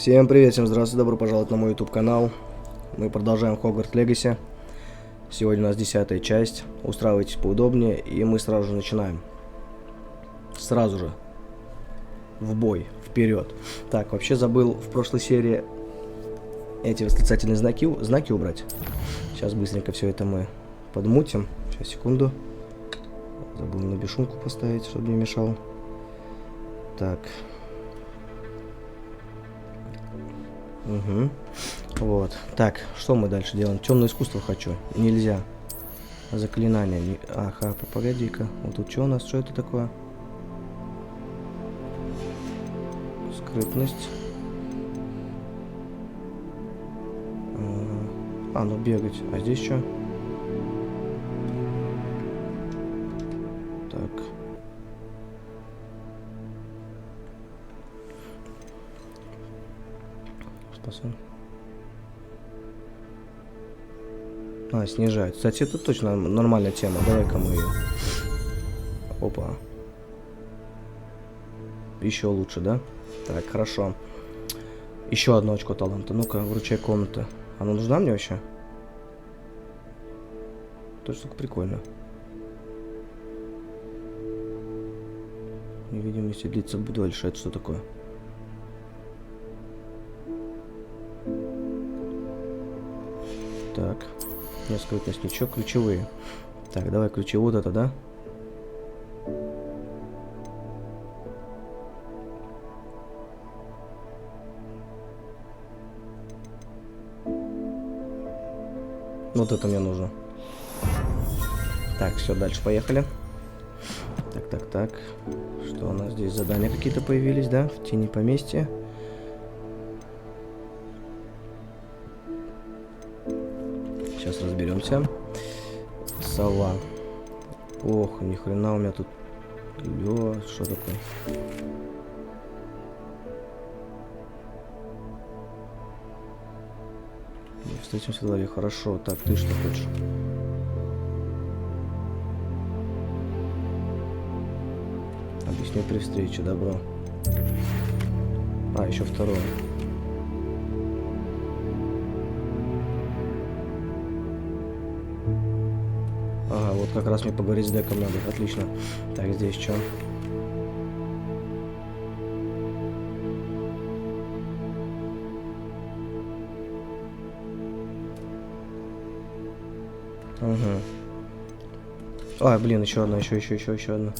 Всем привет, всем здравствуйте, добро пожаловать на мой YouTube канал. Мы продолжаем Hogwarts Legacy. Сегодня у нас 10-я часть. Устраивайтесь поудобнее, и мы сразу же начинаем. Сразу же. В бой, вперед. Так, вообще забыл в прошлой серии эти восклицательные знаки убрать. Сейчас быстренько все это мы подмутим. Сейчас, секунду. Забыл на бешунку поставить, чтобы не мешал. Так. Угу. Вот. Так, что мы дальше делаем? Темное искусство хочу. Нельзя. Заклинание. Не... Ага, погоди-ка. Вот тут что у нас? Что это такое? Скрытность. А, ну бегать. А здесь что? Так. Спасибо. А, снижает. Кстати, это точно нормальная тема. Давай-ка мы ее. Опа. Еще лучше, да? Так, хорошо. Еще одно очко таланта. Ну-ка, вручай комната. Она нужна мне вообще? Эта штука прикольно. Невидимость длится дольше. Это что такое? Так. Нет, скрытность ничего. Ключевые. Так, давай ключевые. Вот это, да? Вот это мне нужно. Так, все, дальше поехали. Так. Что у нас здесь? Задания какие-то появились, да? В тени поместья. Сейчас разберемся. Сова. Ох, ни хрена у меня тут. Что такое? Встретимся в дворе. Хорошо. Так, ты что хочешь? Объясню при встрече. Добро. А, еще второе. Ага, вот как раз мне поговорить с деком надо. Отлично. Так, здесь что? Угу. А, блин, еще одна, еще одна.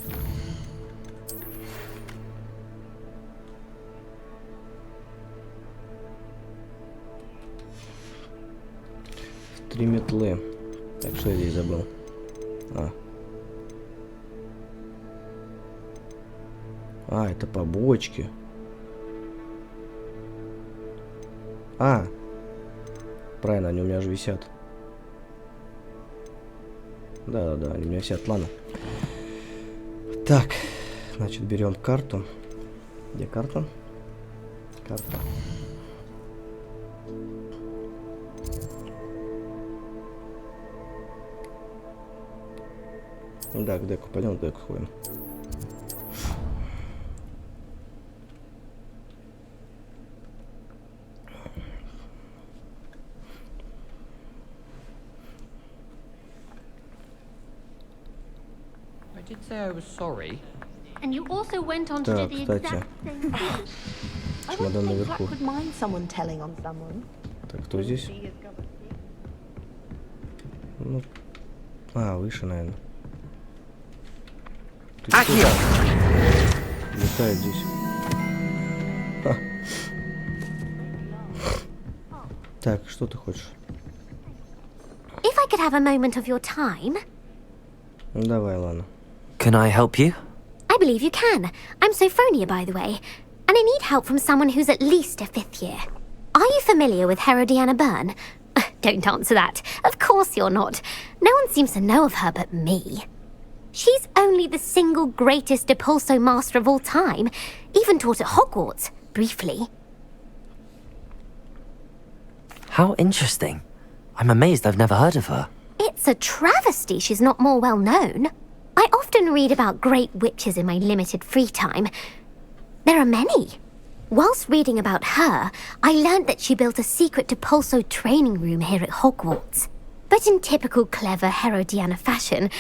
Три метлы. Так, что я здесь забыл? Это побочки. Правильно, они у меня же висят. Да, они у меня висят. Ладно. Так, значит, берем карту. Где карта? Карта. Да, к деку. Пойдем к деку ходим. I did say I was sorry. And you also went on to do the exact same thing. I don't think Jack would mind someone telling on someone. Так, кто здесь? Ну, выше, наверное. Летает здесь. Так, что ты хочешь? If I could have a moment of your time. Давай, ладно. Can I help you? I believe you can. I'm Sophronia, by the way. And I need help from someone who's at least a 5th year. Are you familiar with Herodiana Byrne? Don't answer that. Of course you're not. No one seems to know of her but me. She's only the single greatest Depulso master of all time. Even taught at Hogwarts, briefly. How interesting. I'm amazed I've never heard of her. It's a travesty she's not more well known. I often read about great witches in my limited free time. There are many. Whilst reading about her, I learned that she built a secret Depulso training room here at Hogwarts. But in typical clever Herodiana fashion,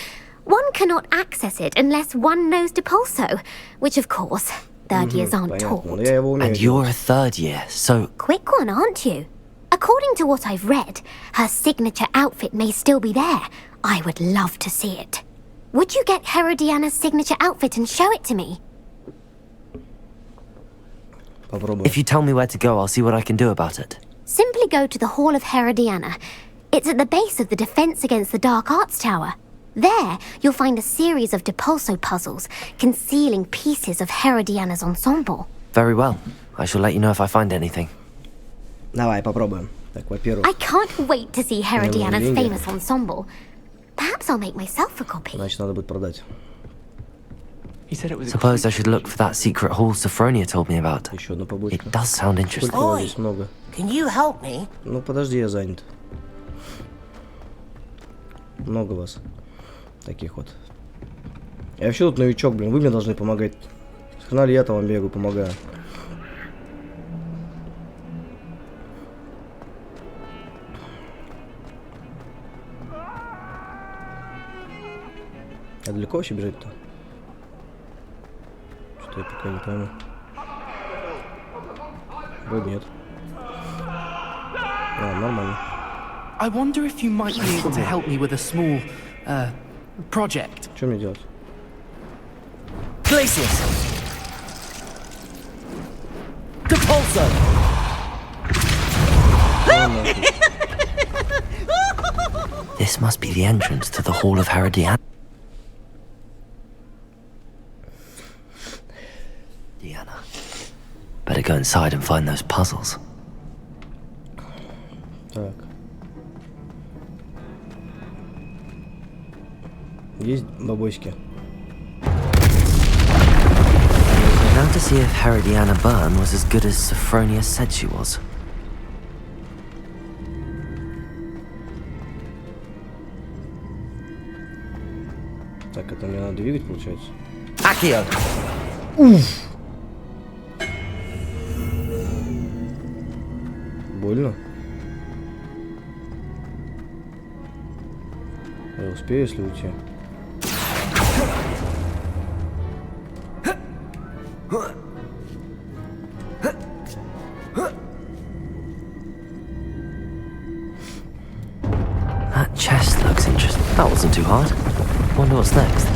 one cannot access it unless one knows Depulso, which of course, third years aren't taught. And you're a third year, so... Quick one, aren't you? According to what I've read, her signature outfit may still be there. I would love to see it. Would you get Herodiana's signature outfit and show it to me? If you tell me where to go, I'll see what I can do about it. Simply go to the Hall of Herodiana. It's at the base of the Defense Against the Dark Arts Tower. There, you'll find a series of Depulso puzzles concealing pieces of Herodiana's ensemble. Very well. I shall let you know if I find anything. Давай, попробуем. Так, во-первых... I can't wait to see Herodiana's famous ensemble. Perhaps I'll make myself a copy. Значит, надо будет продать. Suppose I should look for that secret hall Sophronia told me about. Еще одна побочка. It does sound interesting. Сколько вас здесь много? Can you help me? Ну, подожди, я занят. Много вас. Таких вот. Я вообще тут новичок, блин. Вы мне должны помогать. Хрена ли я-то вам бегаю, помогаю. А далеко вообще бежать-то? Что я пока не пойму. Вроде нет. А, нормально. I wonder if you might be able to help me with a small, project. Что мне делать? Glacius! Depulso! This must be the entrance to the Hall of Herodiana. Better go inside and find those puzzles. Так. Есть бабоськи. Now to see if Herodiana Byrne was as good as Sophronia said she was. Так, это мне надо двигать, получается? Accio! Больно? Я успею, если уйти? That chest looks interesting. That wasn't too hard. Wonder what's next.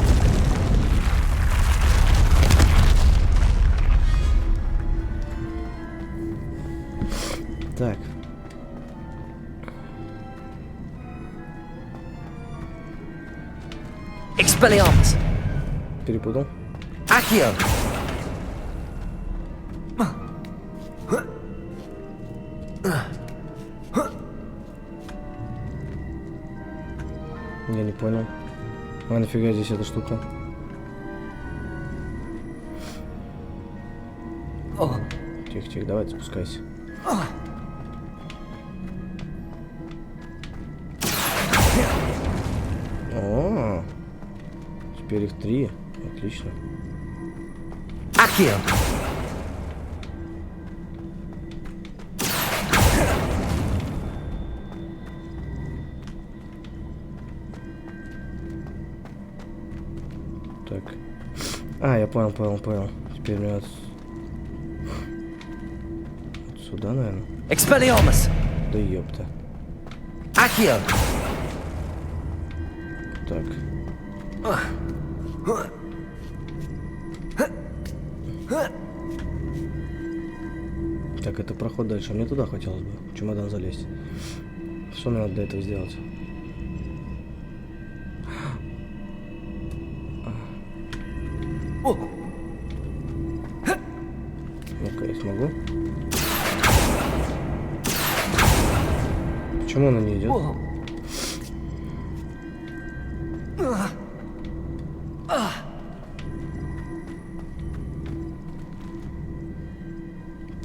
Так. Expelliarmus! Перепутал. Accio! Я не понял. А нафига здесь эта штука? Тихо, тихо, давай спускайся. О, теперь их 3. Отлично. Accio! Так. А, я понял. Теперь мне вот сюда, наверное. Expelliarmus! Да ёпта. Accio! Так. Так, это проход дальше. Мне туда хотелось бы. В чемодан залезть. Что мне надо для этого сделать? Ну-ка, я смогу. Почему она не идет?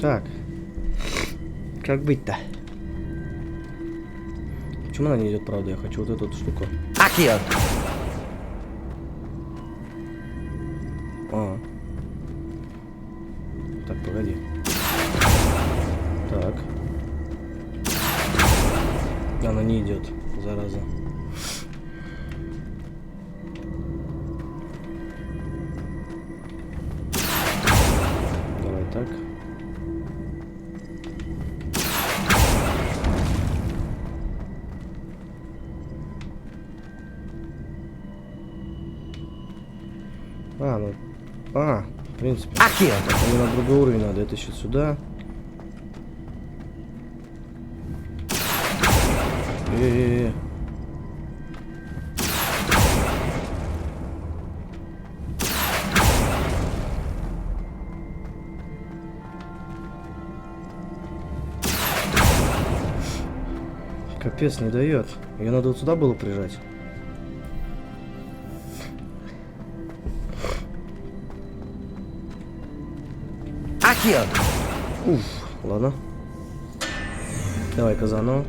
Так. Как быть-то? Почему она не идет, правда? Я хочу вот эту вот штуку. Accio! А. Так, погоди. Она не идет, зараза. Давай так. В принципе. Акио. Мне на другой уровень надо. Это еще сюда. Капец, не дает. Ее надо вот сюда было прижать. Акио. Уф, ладно. Давай-ка заново.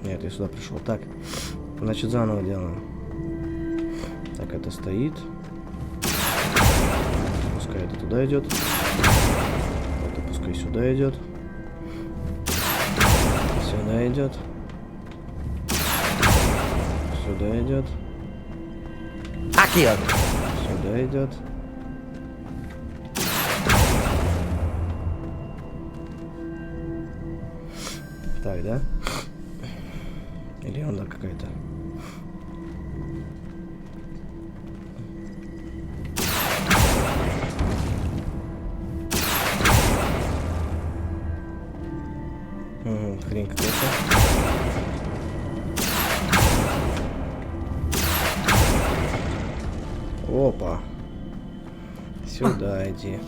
Нет, я сюда пришел. Так, значит, заново делаем. Так, это стоит. Пускай это туда идет. Это пускай сюда идет. Сюда идет. Сюда идет. Акио. Сюда идет. Так, да? Или ерунда какая-то? Хрень какая-то. Опа. Сюда иди.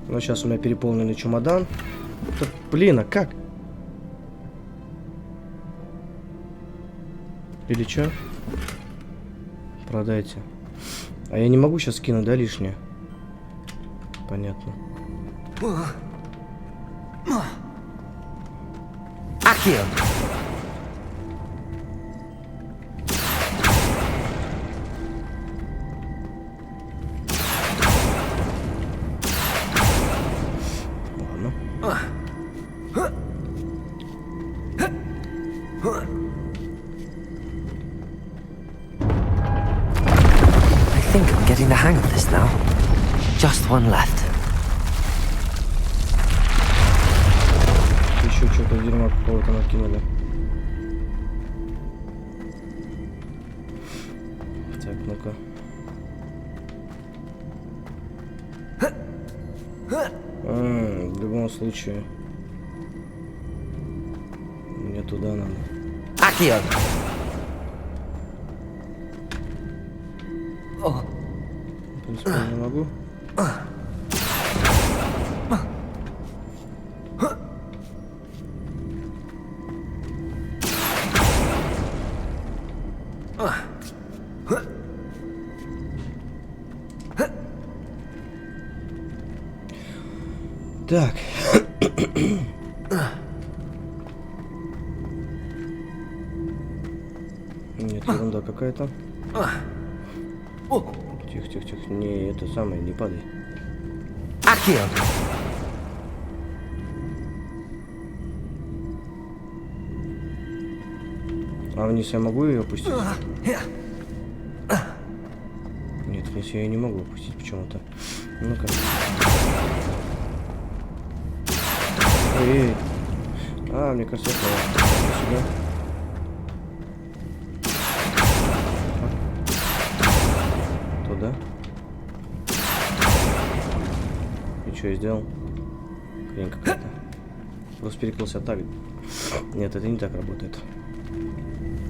Ну, сейчас у меня переполненный чемодан. Да, блин, а как? Или чё? Продайте. А я не могу сейчас скинуть, да, лишнее? Понятно. Акио. I think I'm getting the hang of this now. Just one left. Еще что-то дерьма какого-то накинули. Так, ну-ка. В любом случае. Мне туда надо. Акио. В принципе, я не могу. Так. Нет, ерунда какая-то. Тихо, тихо, тихо. Не, это самое, не падай. Акио. А вниз я могу ее опустить? Нет, вниз я ее не могу опустить почему-то. Ну-ка. Эй. А, мне кажется, это сюда. Туда. И что я сделал? Хрень какая-то. Просто перекрылся так. Нет, это не так работает.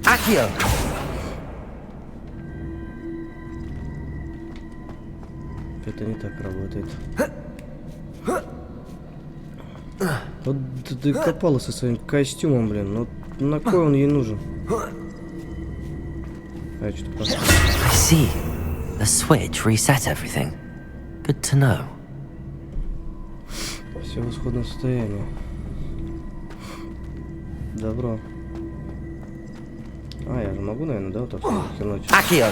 Акио. Это не так работает. Вот ты копала со своим костюмом, блин. Ну на кой он ей нужен? А что просто... I see. The switch reset everything. Good to know. Все в исходном состоянии. Добро. А, я же могу, наверное, да, вот так хернуть? Акио.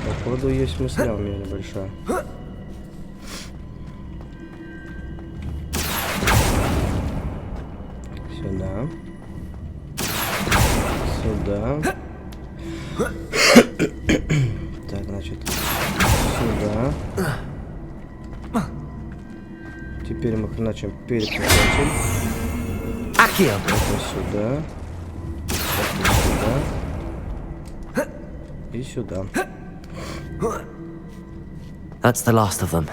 Походу есть мысля у меня небольшая. Сюда. Сюда. Так, значит, сюда. Теперь мы хреначим переключатель. Акио. Это сюда. Это сюда. И сюда. That's the last of them.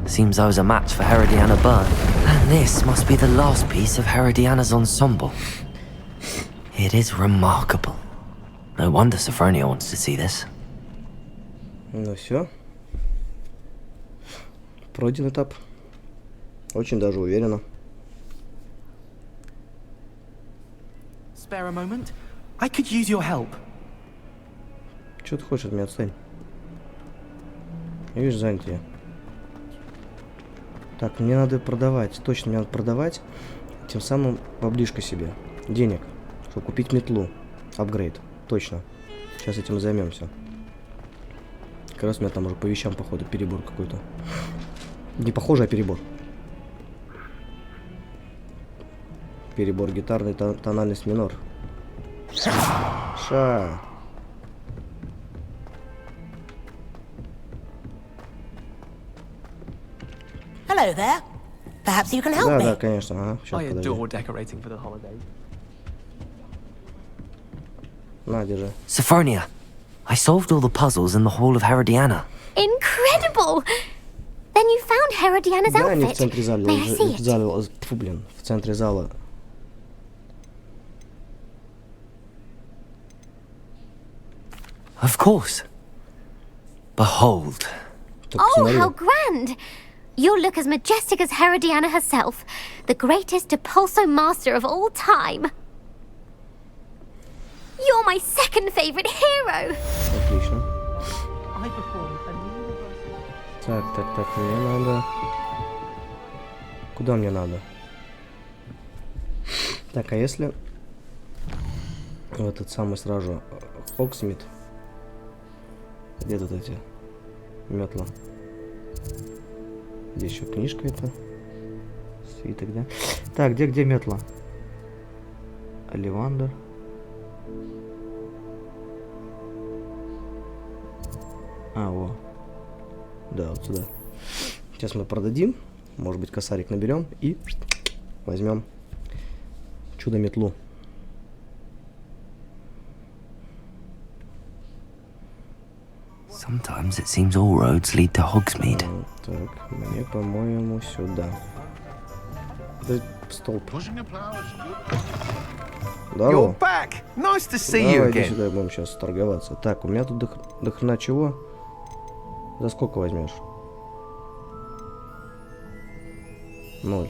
Seems I was a match for Herodiana Byrne. And this must be the last piece of Herodiana's ensemble. It is remarkable. No wonder Sophronia wants to see this. Ну все. Пройден этап. Очень даже уверенно. Spare a moment? I could use your help. Что ты хочешь от меня, отстань? Я вижу, занят я. Так, мне надо продавать. Точно, мне надо продавать. Тем самым поближе себе. Денег. Чтобы купить метлу. Апгрейд. Точно. Сейчас этим и займемся. Как раз у меня там уже по вещам, походу, перебор какой-то. Не похоже, а перебор. Перебор гитарный, тональность минор. Ша. Hello there. Perhaps you can help Да, me. да, конечно. Ага, сейчас, I подожди. adore decorating for the holidays. На, держи. Sophronia, I solved all the puzzles in the Hall of Herodiana. Incredible! Then you found Herodiana's Да, они в outfit. центре зала. May I see it? Фу, блин, в центре зала. Of course. Behold. Только Oh, посмотри. how grand! You'll look as majestic as Herodiana herself, the greatest Depulso master of all time. You're my second favorite hero! Отлично. I perform a universal... Так, мне надо... Куда мне надо? Так, а если... В этот самый сразу Хоксмит. Где тут эти метла? Здесь еще книжка это. Свиток, да? Так, где метла? Оливандр. А, во. Да, вот сюда. Сейчас мы продадим. Может быть, косарик наберем и возьмем чудо-метлу. Sometimes it seems all roads lead to Hogsmeade. Так, мне, по-моему, сюда. Да, столб. Здорово. You're back. Nice to see you Давай, иди again. сюда, будем сейчас торговаться. Так, у меня тут до хрена чего? За сколько возьмешь? 0,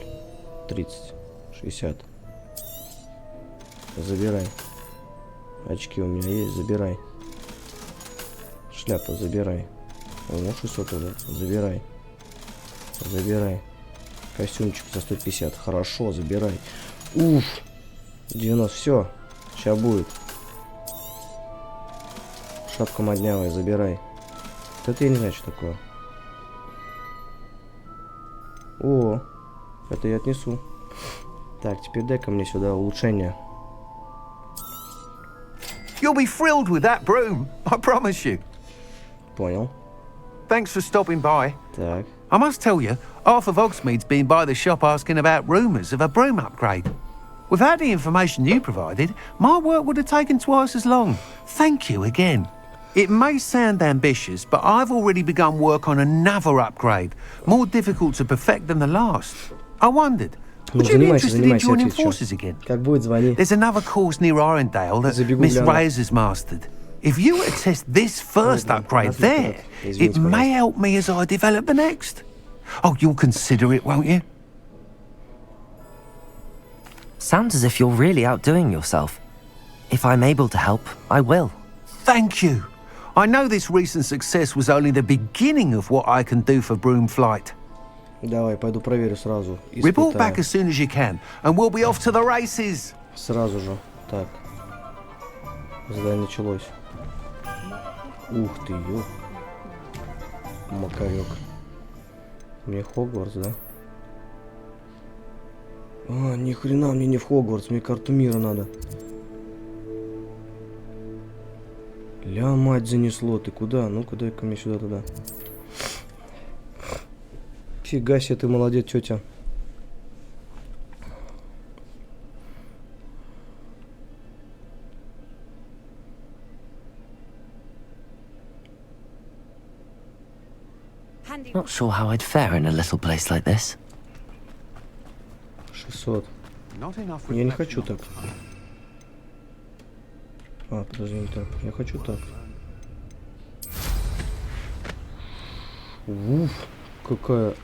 30, 60. Забирай. Очки у меня есть, забирай. Шляпа, забирай. О, 600 уже. Забирай. Забирай. Костюмчик за 150. Хорошо, забирай. Уф. 90. Все. Сейчас будет. Шапка моднявая, забирай. Это я не знаю, что такое. О, это я отнесу. Так, теперь дай-ка мне сюда улучшение. You'll be thrilled with that broom, I promise you. Понял. Thanks for stopping by. Так. I must tell you, half of Hogsmeade's been by the shop asking about rumours of a broom upgrade. Without the information you provided, my work would have taken twice as long. Thank you again. It may sound ambitious, but I've already begun work on another upgrade, more difficult to perfect than the last. I wondered, Ну, would you be занимайся, interested in занимайся, joining отвечу. forces again? Как будет, звони. There's another course near Arendale that Забегу Miss гляну. Reyes has mastered. If you were to test this first Ладно, upgrade отвлеку. there, Извините, it may пожалуйста. help me as I develop the next. Oh, you'll consider it, won't you? Sounds as if you're really outdoing yourself. If I'm able to help, I will. Thank you. I know this recent success was only the beginning of what I can do for Broomflight. Давай, пойду проверю сразу. Report back Испытаю. as soon as you can, and we'll be off to the races. Сразу же. Так. Задание началось. Ух ты, ё. Макарек. Мне Хогвартс, да? А, ни хрена мне не в Хогвартс, мне карту мира надо. Ля, мать, занесло. Ты куда? Ну-ка, дай-ка мне сюда туда. Фига себе, ты молодец, тетя. Not sure how I'd fare in a little place like this. 600. Not enough Я не хочу так. А, подожди, не так. Я хочу так. Уф, какая...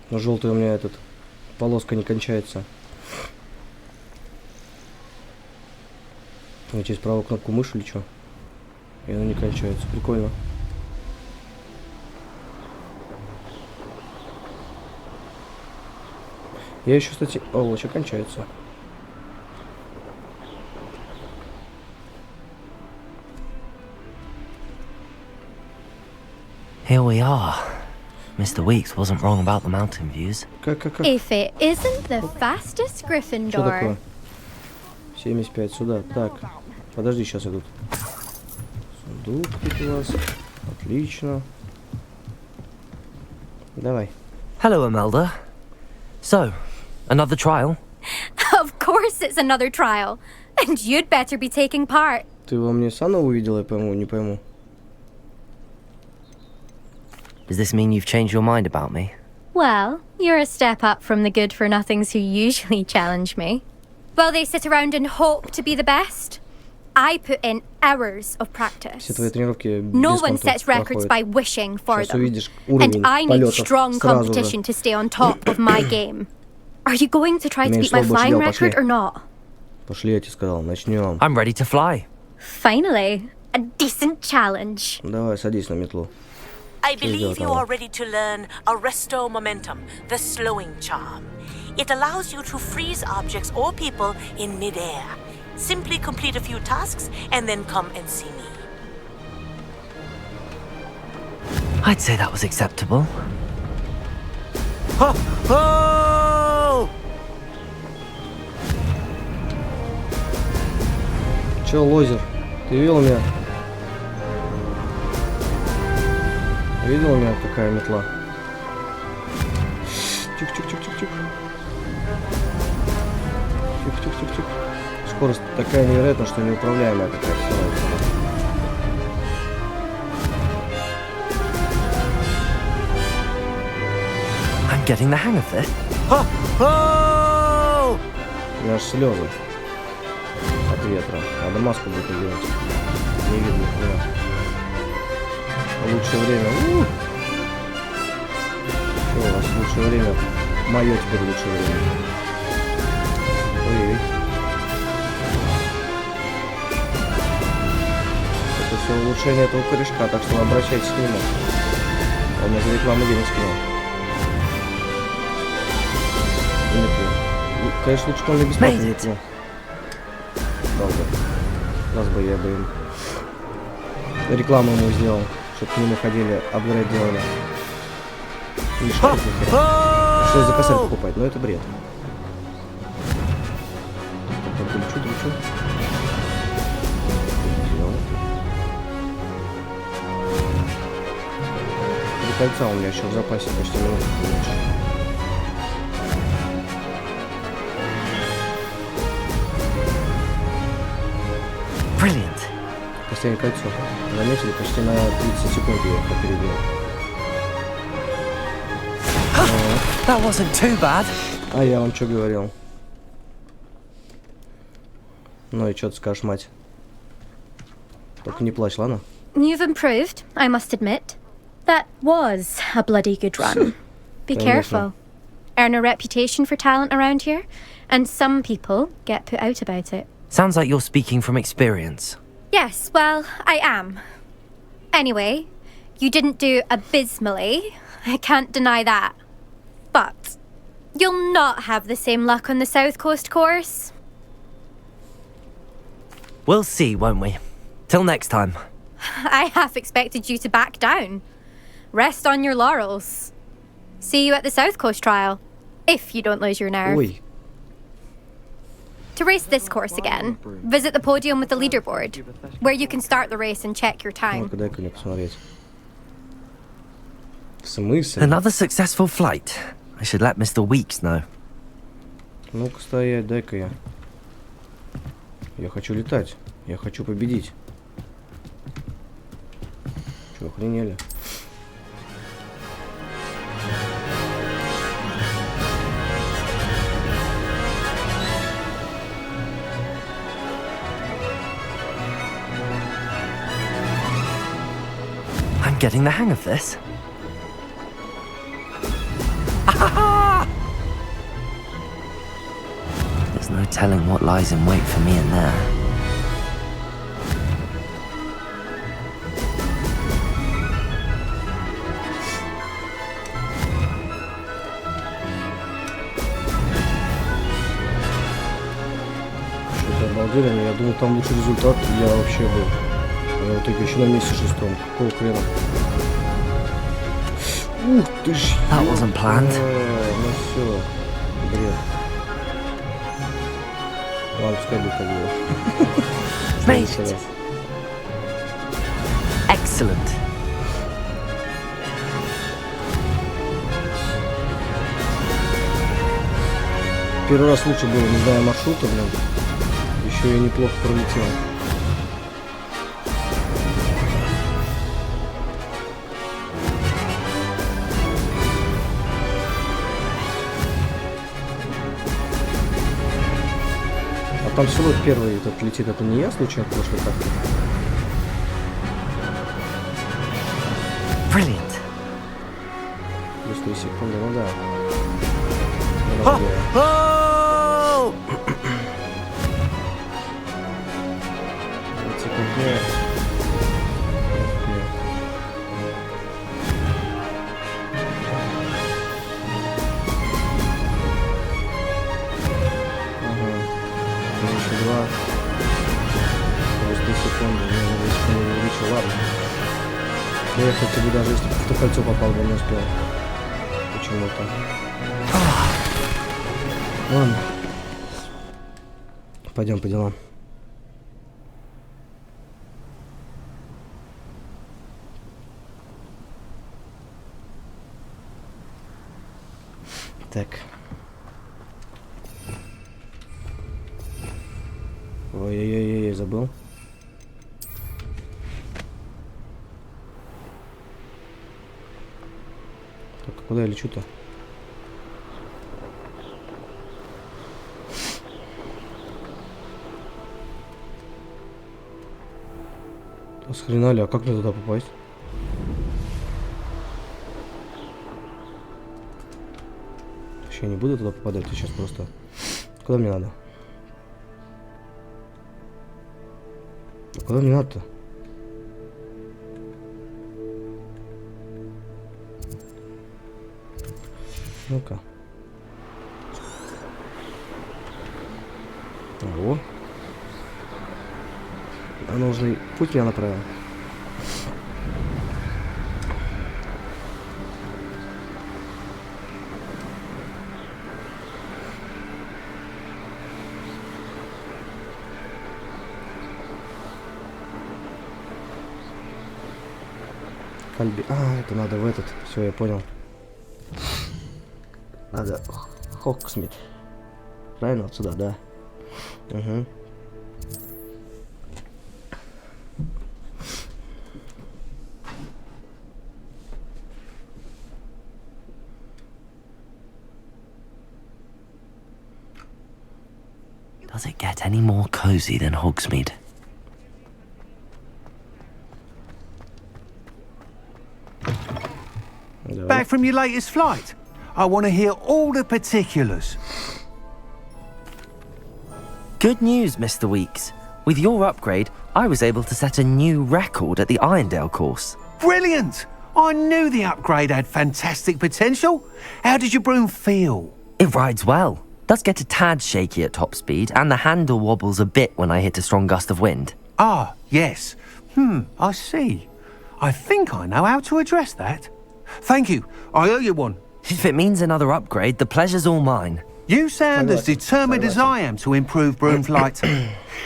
Но желтый у меня этот... Полоска не кончается. Я через правую кнопку мыши или что? И она не кончается. Прикольно. Я еще, кстати... О, еще кончается. Here we are. Mr. Weeks wasn't wrong about the mountain views. Как? If it isn't the fastest Что Gryffindor. такое? 75 сюда. Так. Подожди, сейчас идут. Сундук тут у вас. Отлично. Давай. Hello, Imelda. So, another trial? Of course it's another trial. And you'd better be taking part. Ты во мне Сана увидела, я пойму, не пойму. Does this mean you've changed your mind about me? Well, you're a step up from the good-for-nothings who usually challenge me. Well, they sit around and hope to be the best. I put in hours of practice. Все твои тренировки No без one контура sets records проходят. by wishing for Сейчас them. увидишь And уровень I need полетов strong сразу же. competition to stay on top of my game. Are you going to try to Меньше beat my слов, больше flying дел, record пошли. or not? Пошли, я тебе сказал, начнем. I'm ready to fly. Finally, a decent challenge. Давай, садись на метлу. I believe you Желаю. are ready to learn Arresto Momentum, the slowing charm. It allows you to freeze objects or people in midair. Simply complete a few tasks and then come and see me. I'd say that was acceptable. Oh! Че, лозер? Ты видел меня? Видел у меня какая метла? Тихо-тихо-тихо-тихо. Тихо-тихо-тихо-тихо. Скорость такая невероятная, что неуправляемая такая становится. I'm getting the hang of this. Oh! У меня аж слезы от ветра. Надо маску будет делать. Не видно хрена. Лучшее время. Что у вас лучшее время? Мое теперь лучшее время. Ой-ой. Это все улучшение этого корешка, так что обращайтесь к нему. Он мне за рекламу денег скинул. Конечно, лучше, он мне бесплатно не кинул. Правда. Раз бы я бы им рекламу ему сделал, чтобы к нему ходили, апгрейд делали. Что за косарь покупать? Ну это бред. Так, лечу. 3 кольца у меня еще в запасе почти минуту меньше. Brilliant. Последнее кольцо. Заметили, почти на 30 секунд я их опередил. That wasn't too bad. А я вам что говорил? Ну и что ты скажешь, мать? Только не плачь, ладно? You've improved, I must admit. That was a bloody good run. Be careful. Earn a reputation for talent around here, and some people get put out about it. Sounds like you're speaking from experience. Yes, well, I am. Anyway, you didn't do abysmally. I can't deny that. But you'll not have the same luck on the South Coast course. We'll see, won't we? Till next time. I half expected you to back down. Rest on your laurels. See you at the South Coast trial, if you don't lose your nerve. Ой, To race this course again, visit the podium with the leaderboard, where you can start the race and check your time. ну-ка дай-ка мне посмотреть. В смысле? Another successful flight. I should let Mr. Weeks know. Ну-ка стоять, дай-ка я. Я хочу летать. Я хочу победить. Чё, охренели? I'm getting the hang of this. There's no telling what lies in wait for me in there. Что-то обалдели, я думал, там лучший результат, я вообще был. Я в итоге еще на месте 6-м. Какого хрена? Ух ты ж! That wasn't planned. Ну все, бред. Ладно, пускай будет так было. Mate. Следующий раз. Excellent. Первый раз лучше было, не зная маршрута, блин. Еще я неплохо пролетел. А там всего первый этот летит, это не я случайно в прошлой карте? Brilliant. Плюс 3 секунды, ну да. Oh! Oh! Секундная. Еще 2. Плюс 3 секунды. Я 2 секунды увеличил, ладно. Я, кстати, бы даже если бы в то кольцо попал, бы не успел. Почему-то. Ладно. Пойдем по делам. Так. Ой-ой-ой, забыл. Так, а куда я лечу-то? Схренали, а как мне туда попасть? Вообще не буду туда попадать, я сейчас просто... Куда мне надо? А куда мне надо-то? Ну-ка. Ого. А нужный путь меня направил. Кальби. А, это надо в этот. Все, я понял. Надо Хоксмит. Правильно? Отсюда, да. Угу. Does it get any more cozy than Hogsmeade? Back from your latest flight? I want to hear all the particulars. Good news, Mr. Weeks. With your upgrade, I was able to set a new record at the Irondale course. Brilliant! I knew the upgrade had fantastic potential. How did your broom feel? It rides well. Does get a tad shaky at top speed, and the handle wobbles a bit when I hit a strong gust of wind. Ah, yes. I see. I think I know how to address that. Thank you. I owe you one. If it means another upgrade, the pleasure's all mine. You sound as determined as I am to improve broom flight.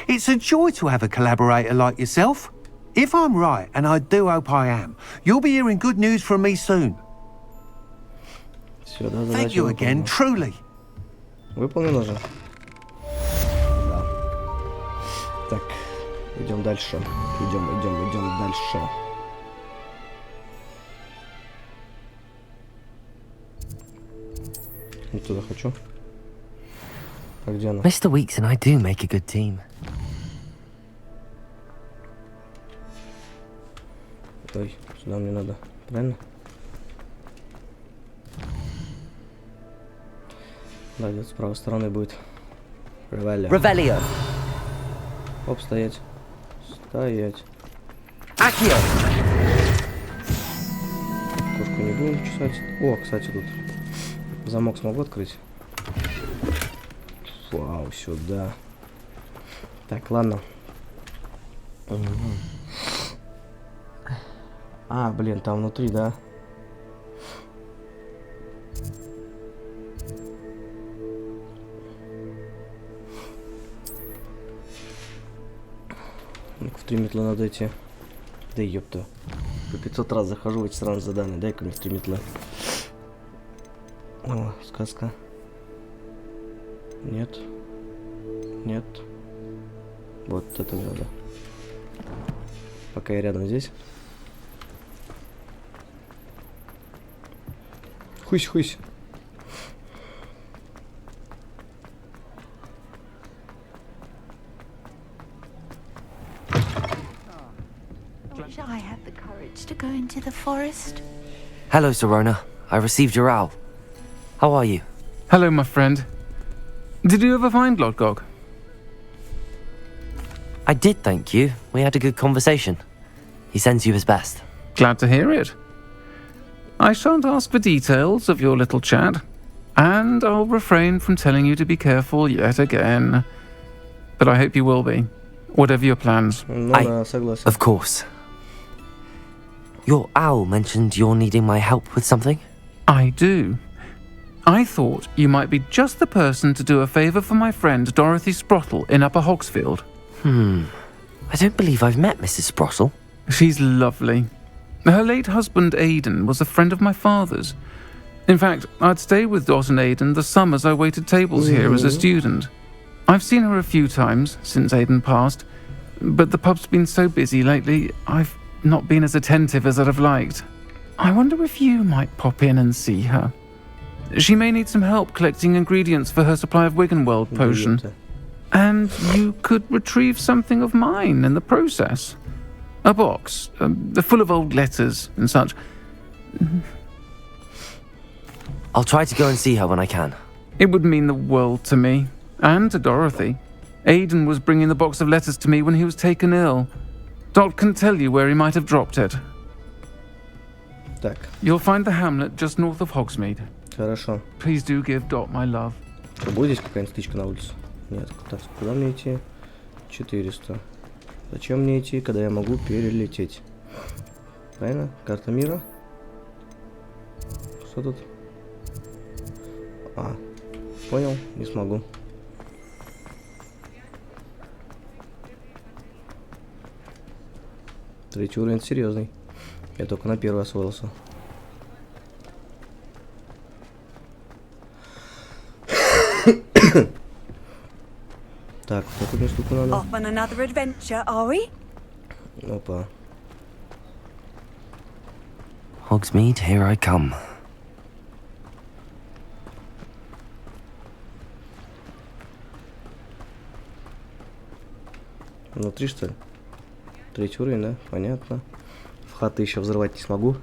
It's a joy to have a collaborator like yourself. If I'm right, and I do hope I am, you'll be hearing good news from me soon. Всё, да, Thank you again, truly. Выполнено же. Да. Так, идем дальше. Идем дальше. Вот туда хочу. А где она? Mr. Weeks and I do make a good team. Ой, сюда мне надо. Правильно? Да, где-то с правой стороны будет. Revelio. Оп, стоять. Стоять. Accio. Кошку не будем чесать. О, кстати, тут замок смогу открыть. Вау, сюда. Так, ладно. А, блин, там внутри, да? Ну-ка, в 3 метла надо идти. Да ёпта. По 500 раз захожу в эти сраные задания. Дай-ка мне в 3 метла. О, сказка. Нет. Нет. Вот это надо. Пока я рядом здесь. Хусь-хусь. Wish I had the courage to go into the forest. Hello, Serona. I received your owl. How are you? Hello, my friend. Did you ever find Lodgog? I did, thank you. We had a good conversation. He sends you his best. Glad to hear it. I shan't ask for details of your little chat, and I'll refrain from telling you to be careful yet again. But I hope you will be, whatever your plans. Of course. Your owl mentioned you're needing my help with something? I do. I thought you might be just the person to do a favour for my friend Dorothy Sprottle in Upper Hogsfield. I don't believe I've met Mrs. Sprottle. She's lovely. Her late husband Aidan was a friend of my father's. In fact, I'd stay with Dot and Aidan the summers I waited tables here as a student. I've seen her a few times since Aidan passed, but the pub's been so busy lately, I've not been as attentive as I'd have liked. I wonder if you might pop in and see her. She may need some help collecting ingredients for her supply of Wiggenweld potion. And you could retrieve something of mine in the process. A box, full of old letters and such. I'll try to go and see her when I can. It would mean the world to me, and to Dorothy. Aidan was bringing the box of letters to me when he was taken ill. Dot can tell you where he might have dropped it. Так, You'll find the hamlet just north of Hogsmeade. хорошо. Please do give Dot my love. Что, будет здесь какая-нибудь стычка на улице? Нет. Так, куда мне идти? 400. Зачем мне идти, когда я могу перелететь? Правильно? Карта мира. Что тут? А, понял, не смогу. Третий уровень серьезный. Я только на первый освоился. Так, какую мне штуку надо? Off on another adventure, are we? Опа. Hogsmeade, here I come. Внутри, что ли? Третий уровень, да? Понятно. В хаты еще взрывать не смогу.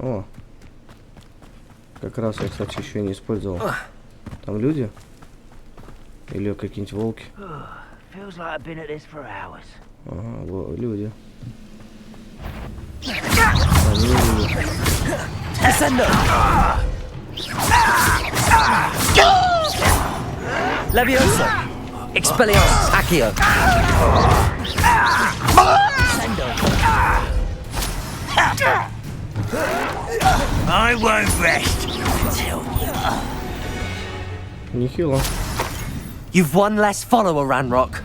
О. Как раз я, кстати, еще и не использовал. Там люди? Или какие-нибудь волки? Ага, люди. Levioso! Expelliarmus! Accio! I won't rest until Нехило. you've one less follower, Ranrock.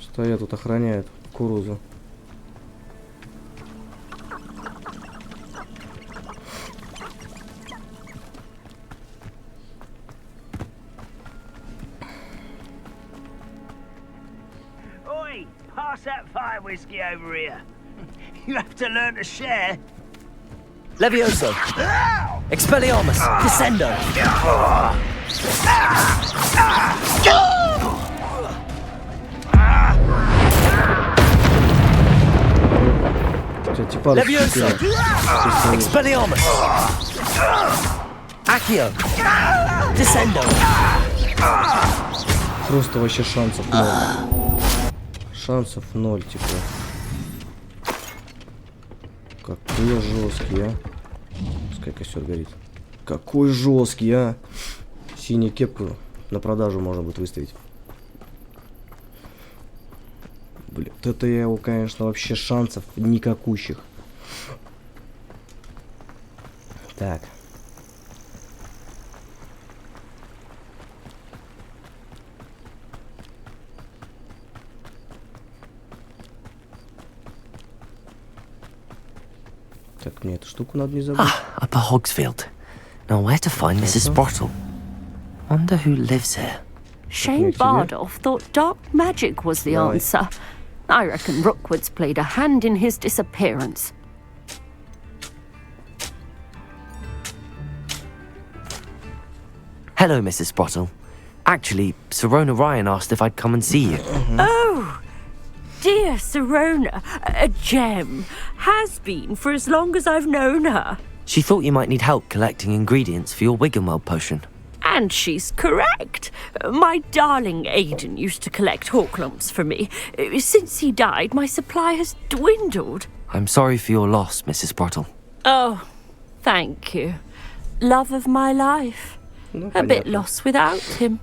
Стоят тут, охраняют кукурузу. Oi, pass that fire whiskey over here. You have to learn to share. Levioso! Expelliarmus! Descendo! Levioso! Expelliarmus! Accio! Descendo! Просто вообще шансов 0. Шансов 0, типа. Какой жесткий, а. Пускай костер горит. Какой жесткий, а. Синюю кепку на продажу можно будет выставить. Блин, вот это я его, конечно, вообще шансов никакущих. Так. Так, мне эту штуку надо не забыть. Upper Hogsfield. Now where to find Mrs. Sprottle? Wonder who lives here. Shane Bardolph thought dark magic was the answer. I reckon Rookwood's played a hand in his disappearance. Hello, Mrs. Sprottle. Actually, Sirona Ryan asked if I'd come and see you. Oh, dear Sirona, a gem. Has been for as long as I've known her. She thought you might need help collecting ingredients for your Wiggenweld potion. And she's correct. My darling Aidan used to collect hawk lumps for me. Since he died, my supply has dwindled. I'm sorry for your loss, Mrs. Sprottle. Oh, thank you. Love of my life. A bit lost without him.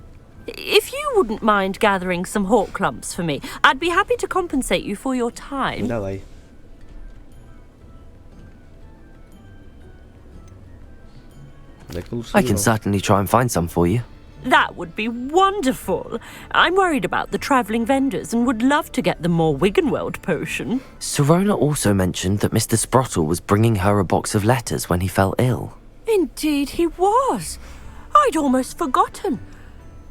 If you wouldn't mind gathering some hawk lumps for me, I'd be happy to compensate you for your time. Давай. I can certainly try and find some for you. That would be wonderful. I'm worried about the travelling vendors and would love to get them more Wiggenweld potion. Sirona also mentioned that Mr. Sprottle was bringing her a box of letters when he fell ill. Indeed he was. I'd almost forgotten.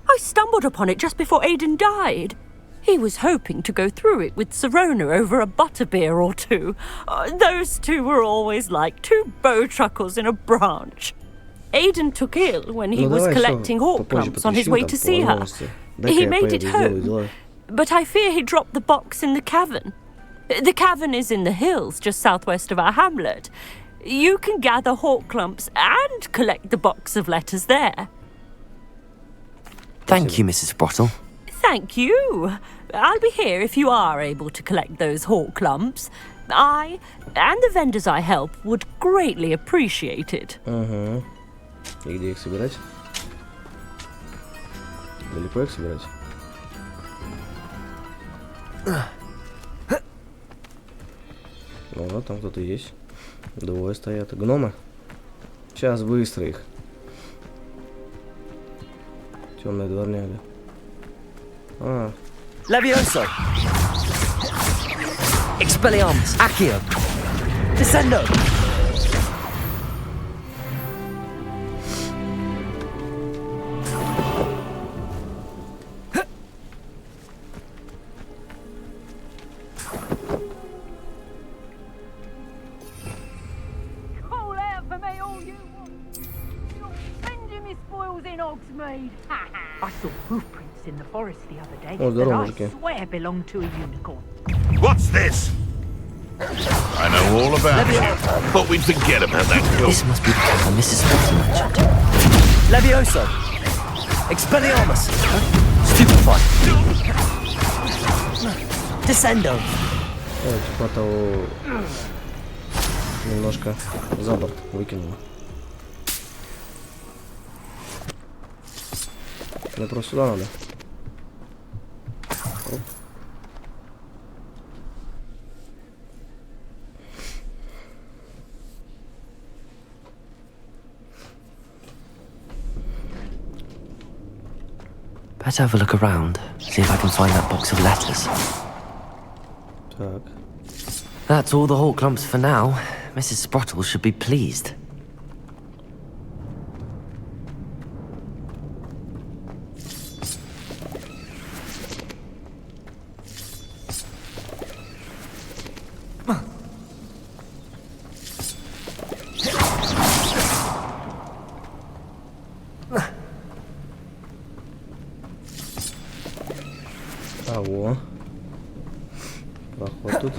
I stumbled upon it just before Aidan died. He was hoping to go through it with Sirona over a butterbeer or two. Those two were always like two bowtruckles in a branch. Aidan took ill when he was collecting hawk lumps on his way to see her. He made it home, but I fear he dropped the box in the cavern. The cavern is in the hills just southwest of our hamlet. You can gather hawk lumps and collect the box of letters there. Thank you, Mrs. Sprottle. Thank you. I'll be here if you are able to collect those hawk lumps. I and the vendors I help would greatly appreciate it. И где их собирать? Далеко их собирать? О, там кто-то есть. Двое стоят. Гномы? Сейчас быстро их. Темная дворняга. А. Levioso! Expelliarmus! Accio! Descendo! Call out for me, all you want. You're spending me spoils in Hogsmeade. I saw hoofprints in the forest the other day О, здорово, that мужики. I swear belonged to a unicorn. What's this? I know all about you. Thought we'd forget about that girl. This must be the tower Mrs. Spottle mentioned. Levioso! Expelliarmus! Stupefy! Descendo! Типа того немножко за борт выкинула. Мне просто сюда надо. Оп. Better have a look around, see if I can find that box of letters. Так. That's all the Hawk lumps for now. Mrs. Sprottle should be pleased. А, во. Проход тут.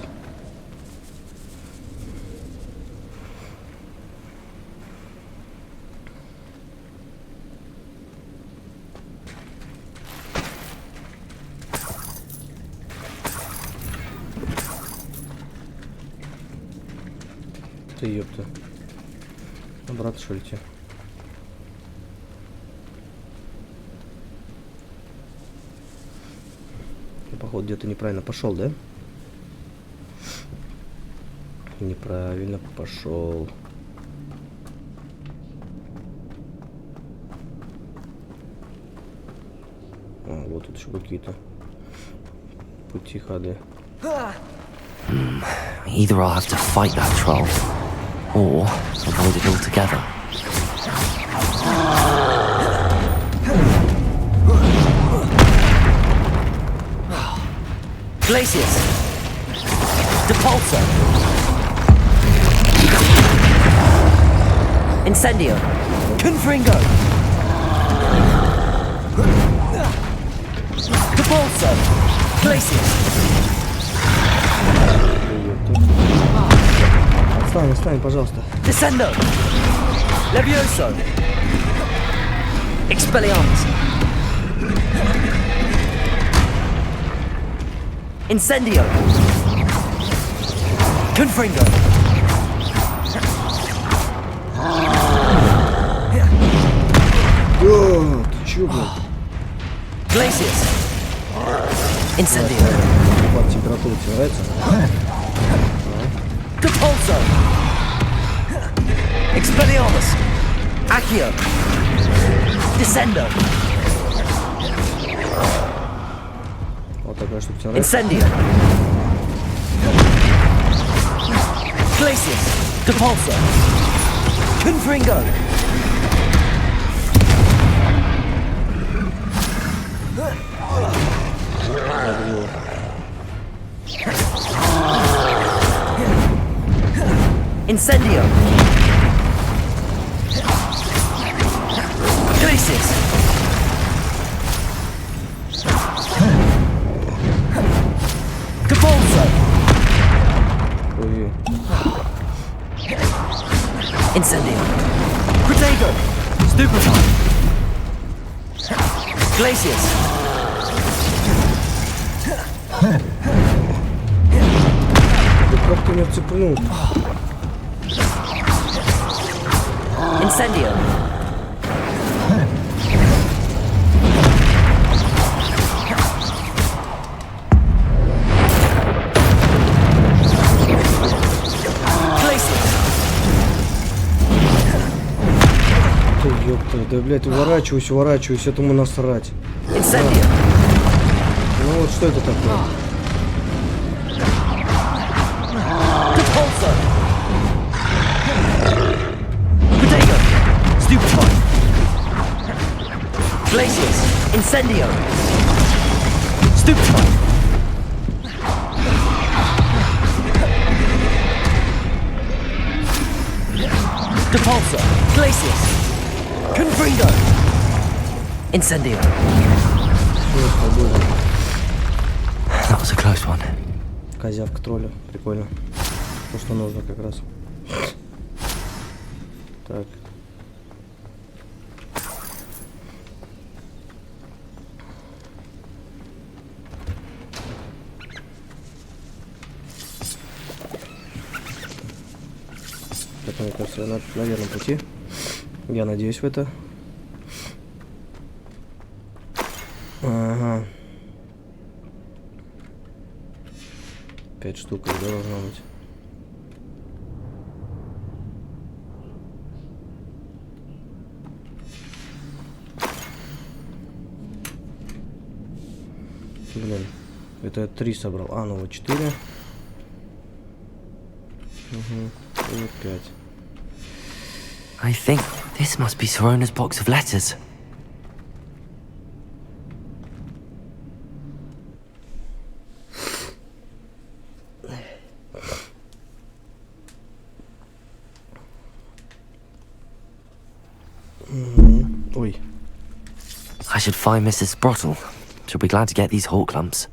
Ты ёпта. Обратно что ли идти? Я, походу, где-то неправильно пошел, да? Неправильно пошел. А, вот тут еще какие-то пути, ходы. Either I'll have to fight that troll, or avoid it altogether. Glacius! Depulso! Incendio! Confringo! Depulso! Glacius! Отстань, отстань, пожалуйста. Descendo! Levioso! Expelliarmus! Incendio! Confringo! О, ты чё, блядь? Glacius! Incendio! Упад температуры тебе нравится? Depulso! Expelliarmus! Accio! Descendo! Вот такая штука тебе нравится? Incendio! Glacius! Depulso! Confringo! Incendio! Glacius! Depulso! Ой. Incendio! Protego! Stupefy! Glacius! Да как ты меня цепнул? Incendio! Ты ёпта, да блядь, уворачиваюсь, уворачиваюсь, этому насрать. Incendio! Ну вот что это такое? Depulso! Protego! Stupefy! Glacius! Incendio! Stupefy! Depulso! Glacius! Confringo! Incendio! That was a close one. Козявка тролля. Прикольно. То, что нужно как раз. Так. Так, мне кажется, я на верном пути. Я надеюсь в это. Ага. 5 штук, да, должно быть. Блин, это я 3 собрал. А, ну вот 4. Угу. И вот 5. I think this must be Sorona's box of letters. Ой. I should find Mrs. Sprottle. She'll be glad to get these hawk lumps.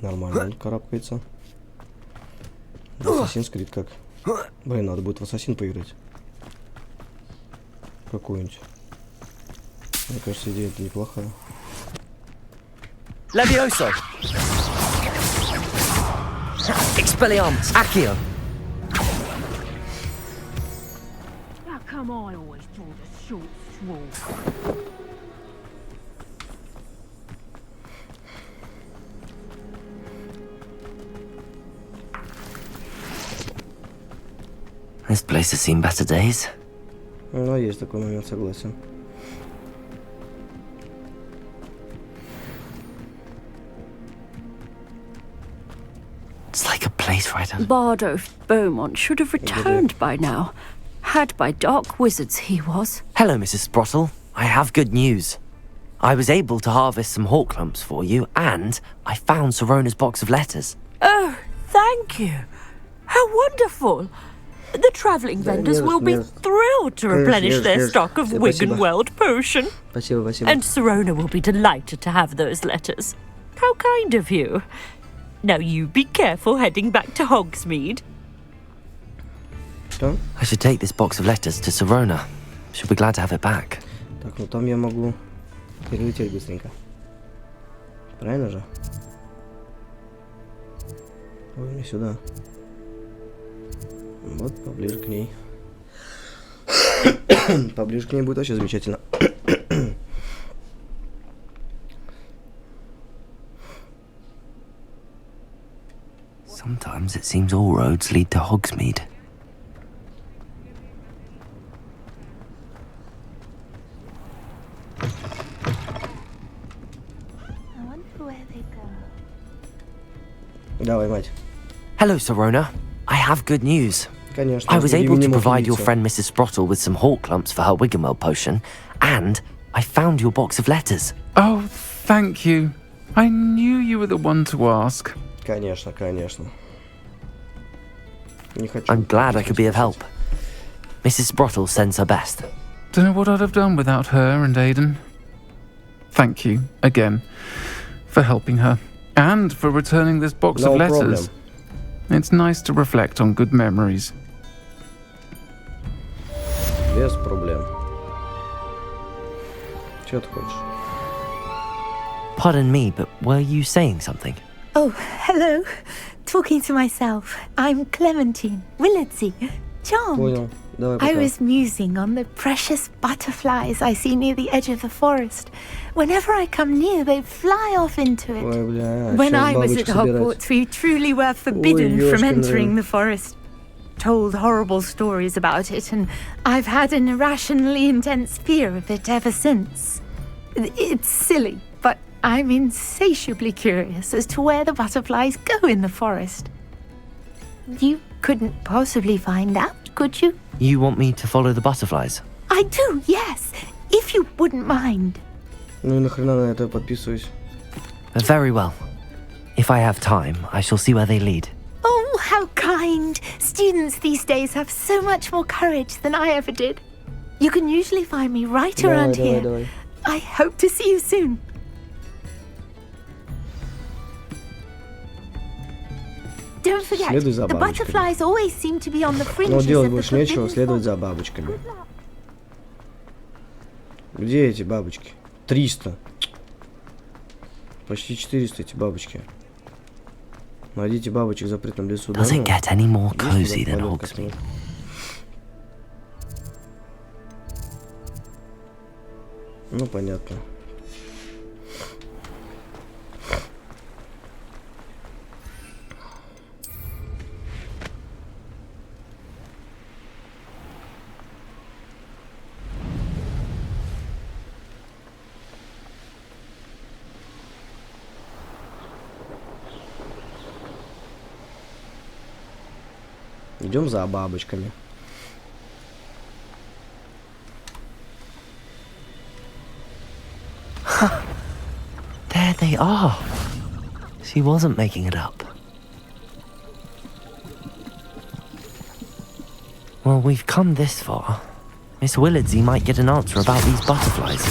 Нормально он карабкается. В Assassin's Creed как? Блин, надо будет в Ассасин поиграть. Какую-нибудь. Мне кажется, идея-то неплохая. Levioso! Expelliarmus! Accio! How come I always draw the short straw? This place has seen better days. Ну, есть такой момент, согласен. It's like a place right under. Bardo Beaumont should have returned by now. Had by dark wizards he was. Hello, Mrs. Sprottle. I have good news. I was able to harvest some hawk lumps for you, and I found Sorona's box of letters. Oh, thank you. How wonderful. The travelling vendors will be thrilled to replenish their stock of Wiggenweld potion. Спасибо, спасибо. And Serona will be delighted to have those letters. How kind of you. Now you be careful heading back to Hogsmeade. Что? I should take this box of letters to Serona. She'll be glad to have it back. Так, ну там я могу перелететь быстренько. Правильно же? Ой, мне сюда. Вот, поближе к ней. Поближе к ней будет вообще замечательно. Sometimes it seems all roads lead to Hogsmeade. I wonder where they go. Давай, мать. Hello, Serona. I have good news. Конечно. I was able to provide your удивиться. friend Mrs. Sprottle with some hawk lumps for her Wiggenweld potion, and I found your box of letters. Oh, thank you. I knew you were the one to ask. Конечно, конечно. Не хочу. I'm glad I could be of help. Mrs. Sprottle sends her best. Don't know what I'd have done without her and Aidan. Thank you, again, for helping her, and for returning this box No of letters. problem. It's nice to reflect on good memories. Без проблем. Чё ты хочешь? Pardon me, but were you saying something? Oh, hello. Talking to myself. I'm Clementine Willardsey. Charmed. Понял. Давай I пока. was musing on the precious butterflies I see near the edge of the forest. Whenever I come near, they fly off into it. Ой, бля, When щас I was at бабочек собирать. Hogwarts, we truly were forbidden Ой, from ёшкин entering дрын. the forest. Told horrible stories about it, and I've had an irrationally intense fear of it ever since. It's silly, but I'm insatiably curious as to where the butterflies go in the forest. You couldn't possibly find out, could you? You want me to follow the butterflies? I do, yes, if you wouldn't mind. Ну и нахрена на это подписываюсь? Very well. If I have time, I shall see where they lead. Oh, Oh, how kind. Students these days have so much more courage than I ever did. You can usually find me right around here. Давай. I hope to see you soon. Don't forget, Следуй за the бабочками. butterflies always seem to be on the Но fringes делать of the больше нечего, forbidden следовать forest. за бабочками. Где эти бабочки? 300. Почти 400 эти бабочки. Найдите бабочек в запретном лесу. Does it get any more cozy Есть than туда Hogsmeade? Ну, понятно. Идем за бабочками. There they are. She wasn't making it up. Well, we've come this far. Miss Willardsey might get an answer about these butterflies.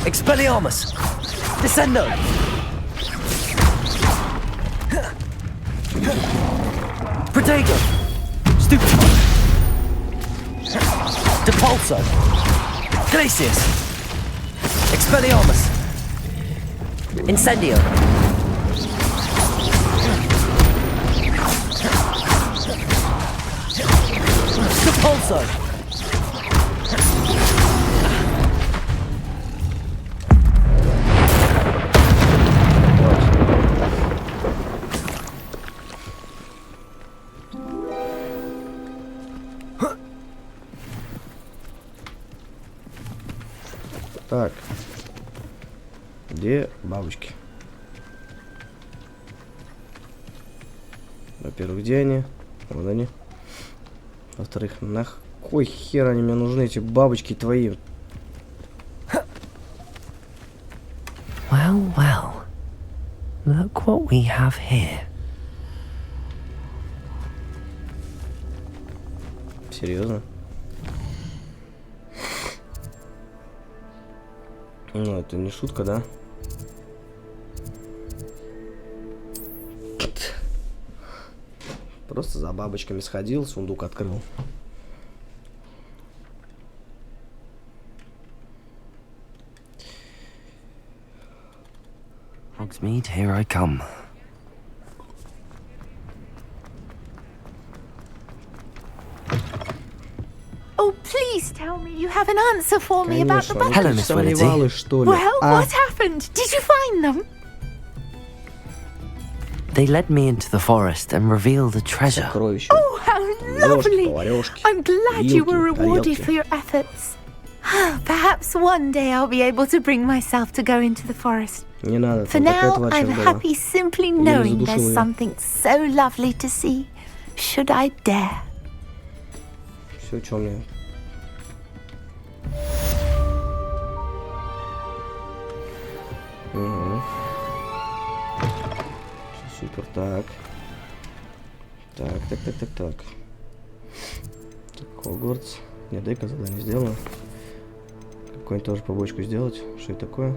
Expelliarmus! Descendo! Protego! Stupefy! Depulso! Glacius! Expelliarmus! Incendio! Depulso! Так. Где бабочки? Во-первых, где они? Вот они. Во-вторых, на кой хер они мне нужны, эти бабочки твои? Well, well. Look what we have here. Серьезно? Ну, это не шутка, да? Просто за бабочками сходил, сундук открыл. Hogsmeade, here I come. Oh, please tell me you have an answer for me about the Конечно, Hello, butterflies. Miss сомневалась, Willardsey. что ли? Well, what happened? Did you find them? They led me into the forest and revealed a treasure. Сокровище. Oh, how lovely! поварёшки, I'm glad you were вилки, rewarded тарелки. for your efforts. Perhaps one day I'll be able to bring myself to go into the forest. Не надо, For там такая now, тварь I'm сейчас была. happy simply knowing задушил there's её. something so lovely to see. Should I dare? Все, что мне? Угу. Супер, так. Так. Хогвартс. Не, дай-ка задание сделаю. Какую-нибудь тоже побочку сделать. Что это такое?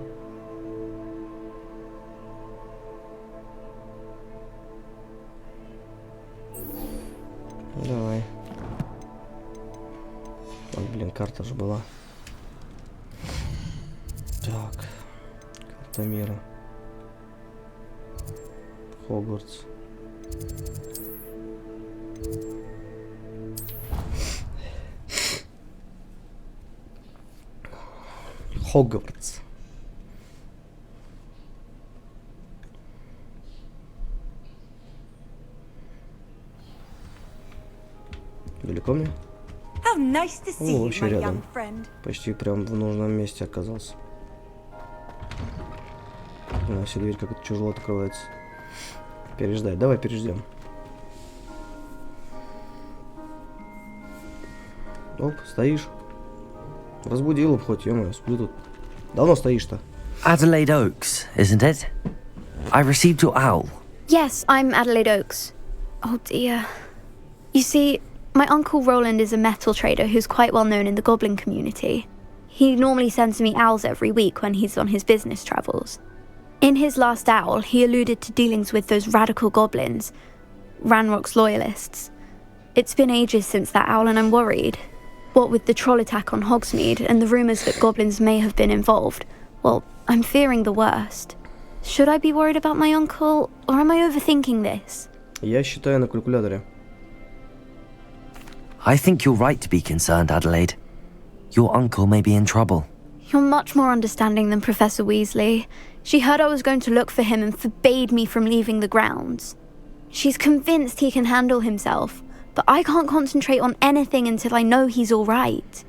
Давай. Ой, блин, карта же была. Так. Карта мира. Хогвартс. Хогвартс. Далеко мне? How nice to see О, you, вообще my рядом. young friend. Почти прям в нужном месте оказался. На всю дверь как-то тяжело открывается. Переждать. Давай переждем. Оп, стоишь. Разбудил бы хоть, ё-моё, сплю тут. Давно стоишь-то? Adelaide Oaks, isn't it? I received your owl. Yes, I'm Adelaide Oaks. Oh dear. You see, my uncle Roland is a metal trader who's quite well known in the goblin community. He normally sends me owls every week when he's on his business travels. In his last owl, he alluded to dealings with those radical goblins, Ranrock's loyalists. It's been ages since that owl and I'm worried. What with the troll attack on Hogsmeade and the rumours that goblins may have been involved, well, I'm fearing the worst. Should I be worried about my uncle, or am I overthinking this? Я считаю на калькуляторе. I think you're right to be concerned, Adelaide. Your uncle may be in trouble. You're much more understanding than Professor Weasley. She heard I was going to look for him and forbade me from leaving the grounds. She's convinced he can handle himself, but I can't concentrate on anything until I know he's all right.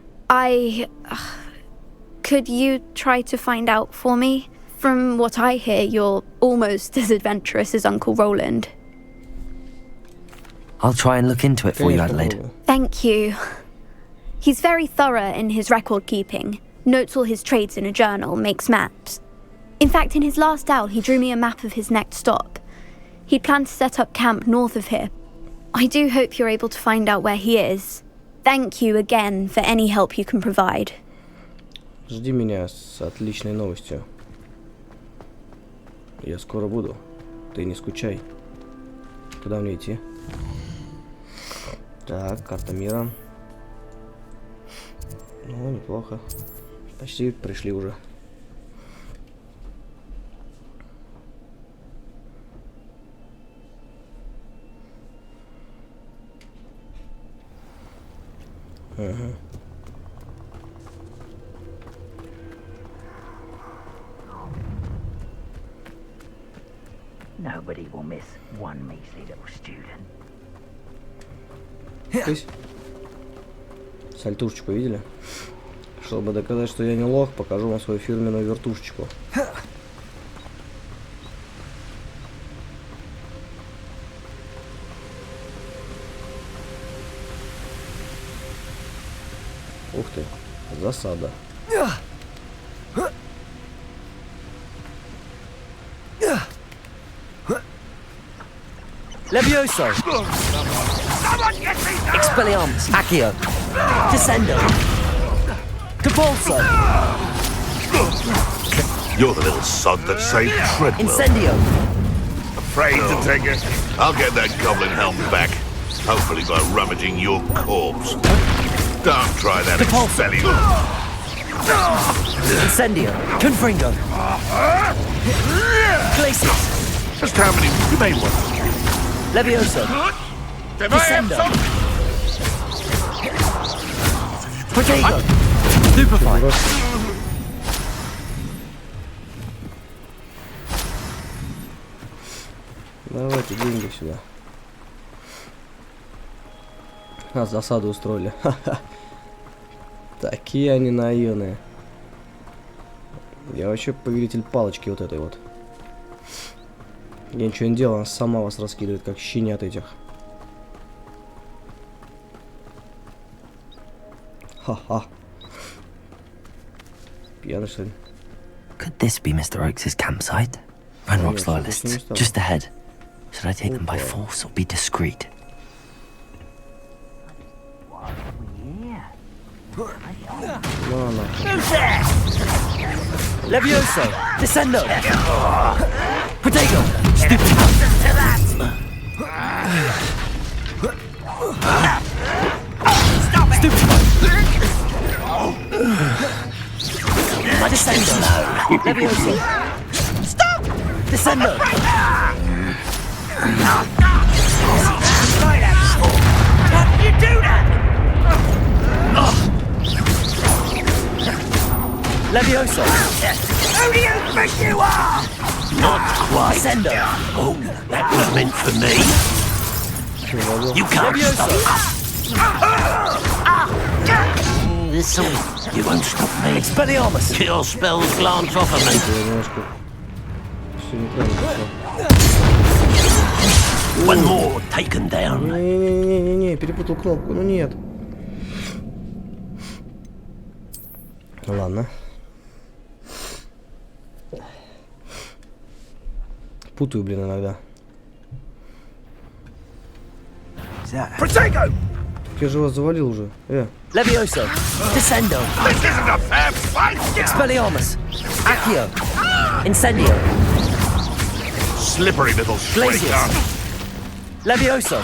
Could you try to find out for me? From what I hear, you're almost as adventurous as Uncle Roland. I'll try and look into it for you, Adelaide. Thank you. He's very thorough in his record keeping, notes all his trades in a journal, makes maps. In fact, in his last owl, he drew me a map of his next stop. He'd planned to set up camp north of here. I do hope you're able to find out where he is. Thank you again for any help you can provide. Жди меня с отличной новостью. Я скоро буду. Ты не скучай. Куда мне идти? Так, карта мира. Ну, неплохо. Почти пришли уже. Ага. Nobody will miss one measly little student. Здесь. Сальтушечку видели? Чтобы доказать, что я не лох, покажу вам свою фирменную вертушечку. Ух ты, засада. Levioso! Expelliarmus! Accio! Descendo! Capulso! You're the little sod that saved Treadwell. Incendio! Afraid to take it? I'll get that goblin helm back. Hopefully by rummaging your corpse. Don't try that, Expelliarmus. Incendio! Confringo! Glacius! Just how many? You made one. Levioso! Descendo! Protego! Stupefy! Давайте деньги сюда. Засаду устроили. Такие они наивные. Я вообще повелитель палочки вот этой вот. Я ничего не делаю, она сама вас раскидывает, как щенят этих. Ха-ха. Пьяный, что ли? Could this be Mr. Oakes' campsite? Ranrock's loyalists, just ahead. Should I take them by force or be discreet? No. Levioso! Descendo! Protego! Stupid! Descendo! Levioso! Stop! Descendo! How can you do that? Levioso! Who do you think you are? Not quite. Descendo! Oh, that was meant for me. You can't stop this'll... You won't stop me. Expelliarmus! Cure spells glance off of me. One more taken down. Не, перепутал кнопку, ну нет. Ладно. Путаю, блин, иногда. Protego! Я же вас завалил уже. Levioso. Descendo. This isn't a fair fight! Expelliarmus. Accio. Incendio. Slippery little Glacius. straker. Levioso.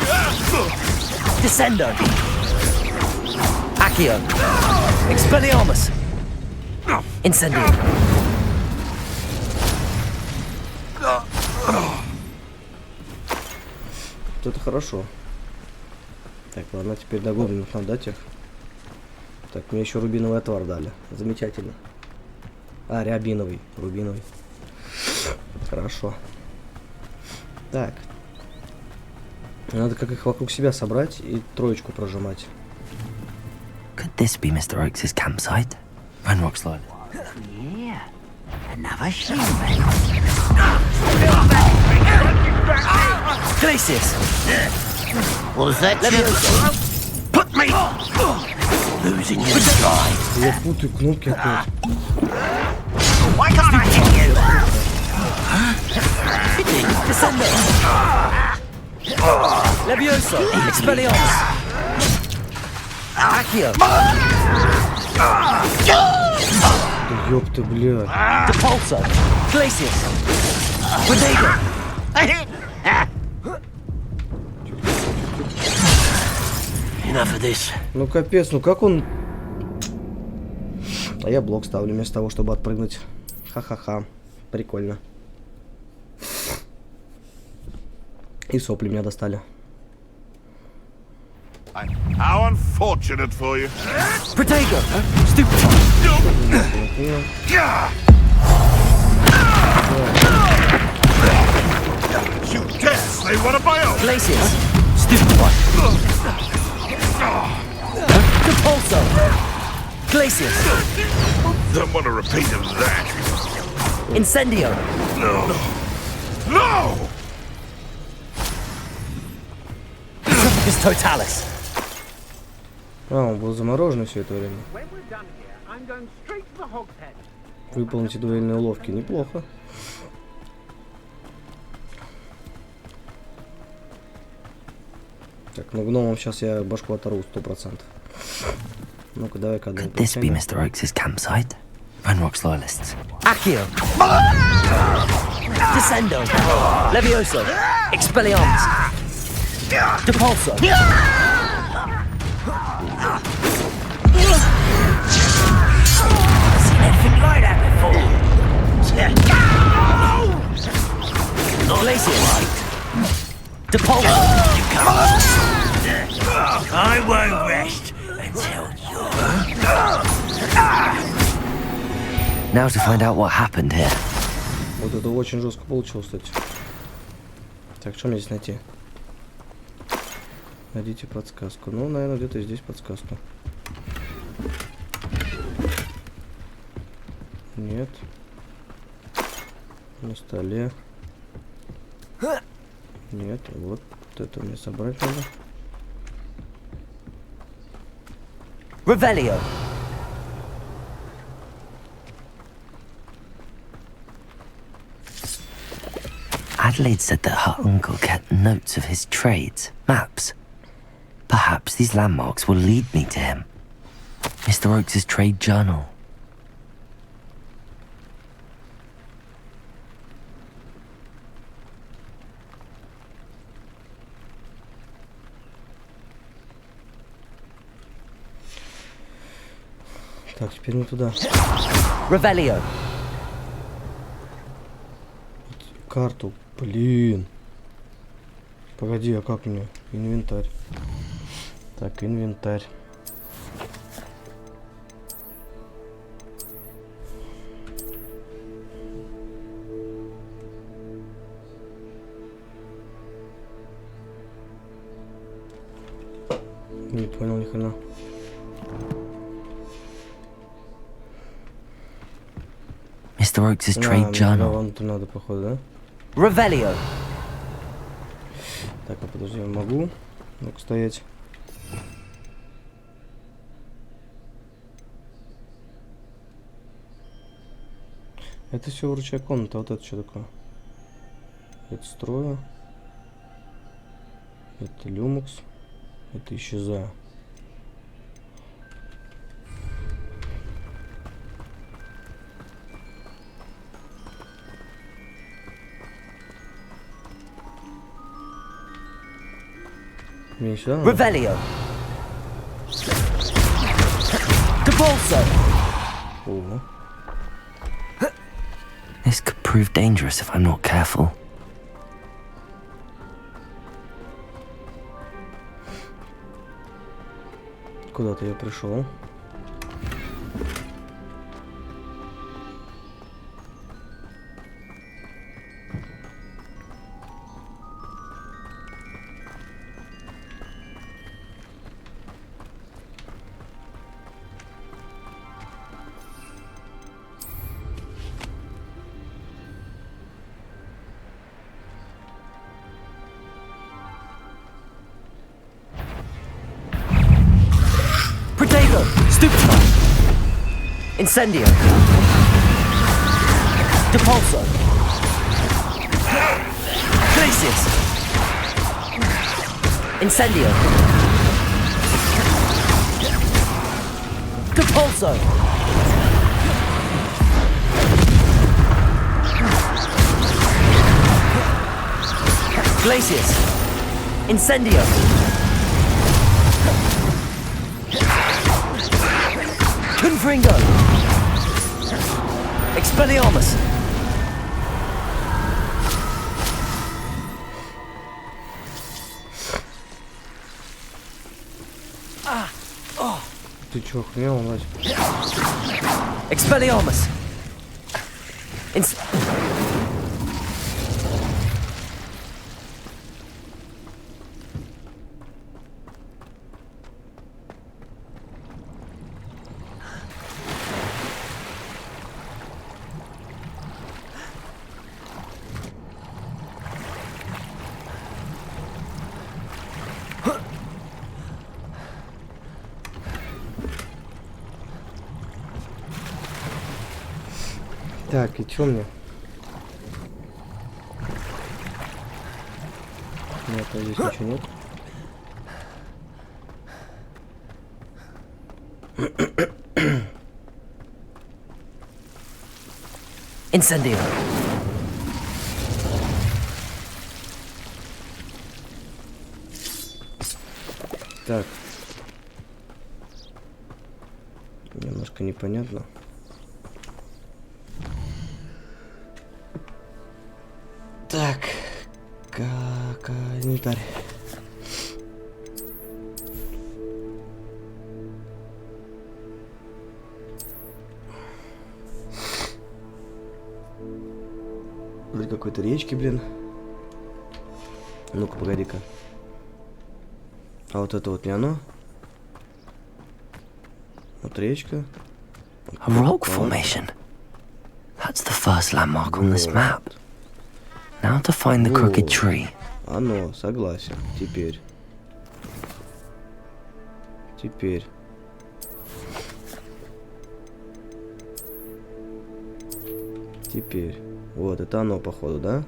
Descendo. Accio. Expelliarmus. Incendio. Это хорошо. Так, ладно, теперь до гоблинов надо дать их. Так, мне еще рубиновый отвар дали. Замечательно. А, рябиновый. Рубиновый. Хорошо. Так. Надо как их вокруг себя собрать и троечку прожимать. Could this be Mr. Oakes' campsite? Renrock's Island. Yeah. Another human. Glacius. Was that Levioso. Put me! Losing your stride. Я путаю кнопки опять. Why can't I hit you? Descendo. Levioso. Expelliarmus. Accio. Да ёпта, блядь. Depulso. Glacius. Protego. Enough of this. Ну капец, ну как он... А я блок ставлю вместо того, чтобы отпрыгнуть. Ха-ха-ха. Прикольно. И сопли меня достали. How unfortunate for you. Protego. Stupid. You dare say one of my own? Glacius. Stupid one. Depulso. Glacius. Don't want a repeat of that. Incendio. No. No! Tropicus totalis. А, он был заморожен все это время. Выполните дуэльные уловки. Неплохо. Так, ну гномом сейчас я башку оторву 100%. Ну-ка, давай-ка. Could this be Mr. Oakes' campsite? Renrock's loyalists. Accio. Descendo. Levioso. Expelliarmus. Depulso. Seen anything like that before? Glacius. Depulso. I won't rest until Now to find out what happened here. Вот это очень жестко получилось, кстати. Так, что мне здесь найти? Найдите подсказку. Ну, наверное, где-то здесь подсказка. Нет. На столе. Нет, вот это мне собрать надо. Revelio. Adelaide said that her uncle kept notes of his trades, maps. Perhaps these landmarks will lead me to him. Mr. Oakes' trade journal. Так, теперь не туда. Revelio. Карту. Блин. Погоди, а как мне? Инвентарь. Так, инвентарь. Не понял ни хрена. Mr. Oakes' trade journal. Вон тут надо, походу, да? Revelio. Так, а подожди, я могу? Ну-ка, стоять. Это все вручая комната, вот это что такое? Это строю. Это люмукс. Это исчезаю. Мне сюда надо? Revelio. Depulso. Ого. This could prove dangerous if I'm not careful. Куда-то я пришел. Protego. Stupefy. Incendio. Depulso. Glacius. Incendio. Depulso. Glacius. Incendio. Confringo. Expelliarmus. Ты чё, охренел, Вась? Expelliarmus. Так, и чё мне? Нет, а здесь ничего нет. Incendio. Так. Немножко непонятно. Так. Как инвентарь. Вроде какой-то речки, блин. Ну-ка, погоди-ка. А вот это вот не оно? Вот речка. A rock formation. That's the first landmark on this map. Now to find the crooked tree. Оно, согласен. Теперь. Вот, это оно, походу, да?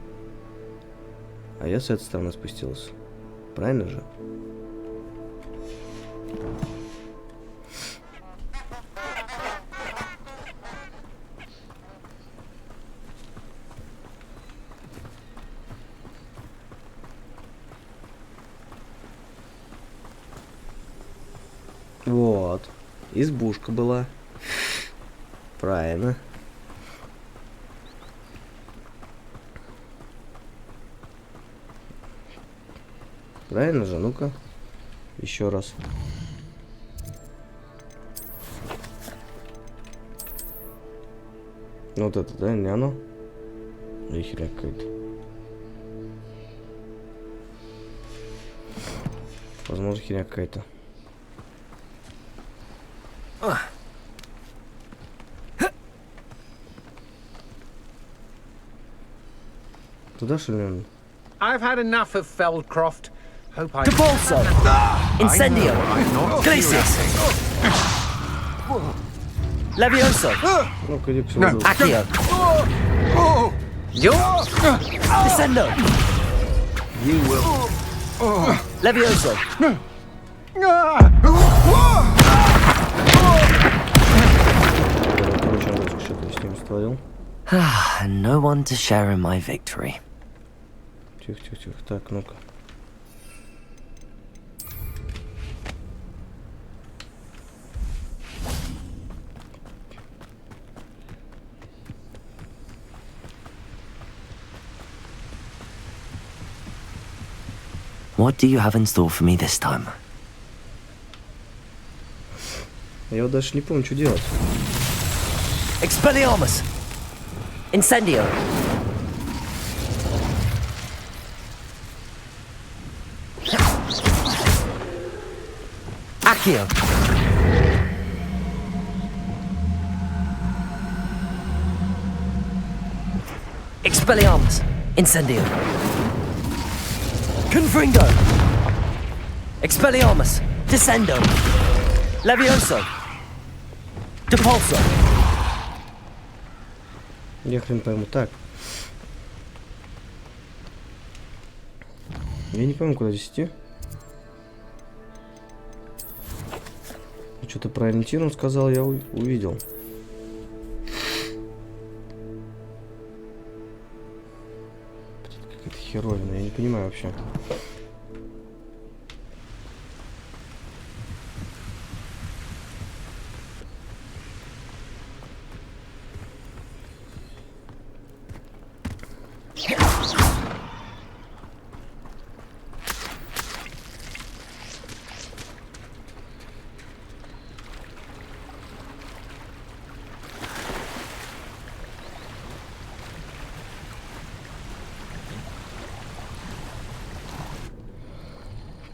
А я с этой стороны спустился. Правильно же? Вот. Избушка была. Правильно. Правильно же? Ну-ка. Еще раз. Вот это, да? Не оно? Или херня какая-то. Возможно, херня какая-то. Туда, что ли? I've had enough of Feldcroft. Hope I... Depulso. Incendio. Glacius. Levioso. Ну-ка, иди к сюда. Accio. Descendo. You will. Levioso. No one to share in my victory. Тихо, тихо, тихо. Так, ну-ка. What do you have in store for me this time? Я вот даже не помню, что делать. Expelliarmus! Incendio! Accio! Expelliarmus! Incendio! Confringo! Expelliarmus! Descendo! Levioso! Depulso! Я хрен пойму. Так. Я не пойму, куда здесь идти. Что-то про ориентир он сказал, я увидел. Какая-то херовина, я не понимаю вообще.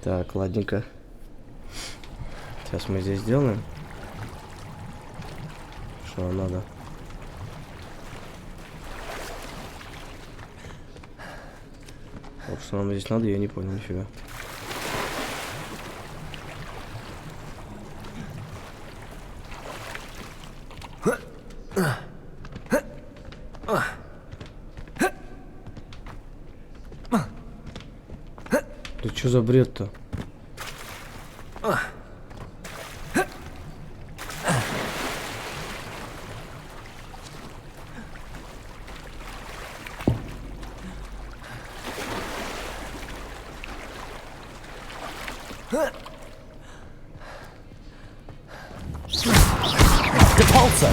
Так, ладненько. Сейчас мы здесь сделаем. Что нам надо? Вот что нам здесь надо, я не понял нифига. Да что за бред-то? Depulso!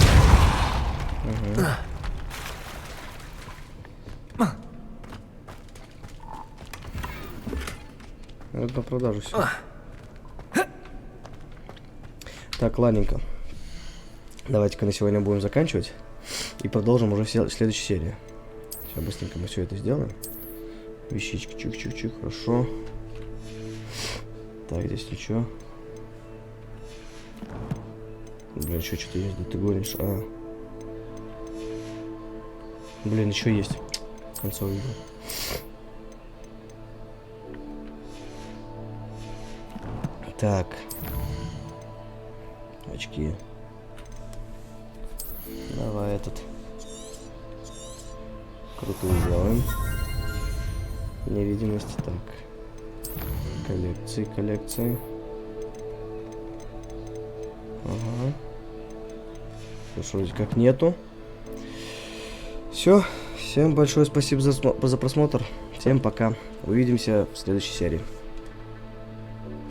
Вот на продажу все. Так, ладненько. Давайте-ка на сегодня будем заканчивать. И продолжим уже в следующей серии. Сейчас быстренько мы все это сделаем. Вещички, чик-чик-чик, хорошо. Так, здесь ничего. Блин, еще что-то есть, да ты гонишь. Блин, еще есть. В конце увидел. Так. Очки. Давай этот. Крутую сделаем. Невидимость. Так. Коллекции, коллекции. Ага. Хорошо, вроде как нету. Все. Всем большое спасибо за просмотр. Всем пока. Увидимся в следующей серии.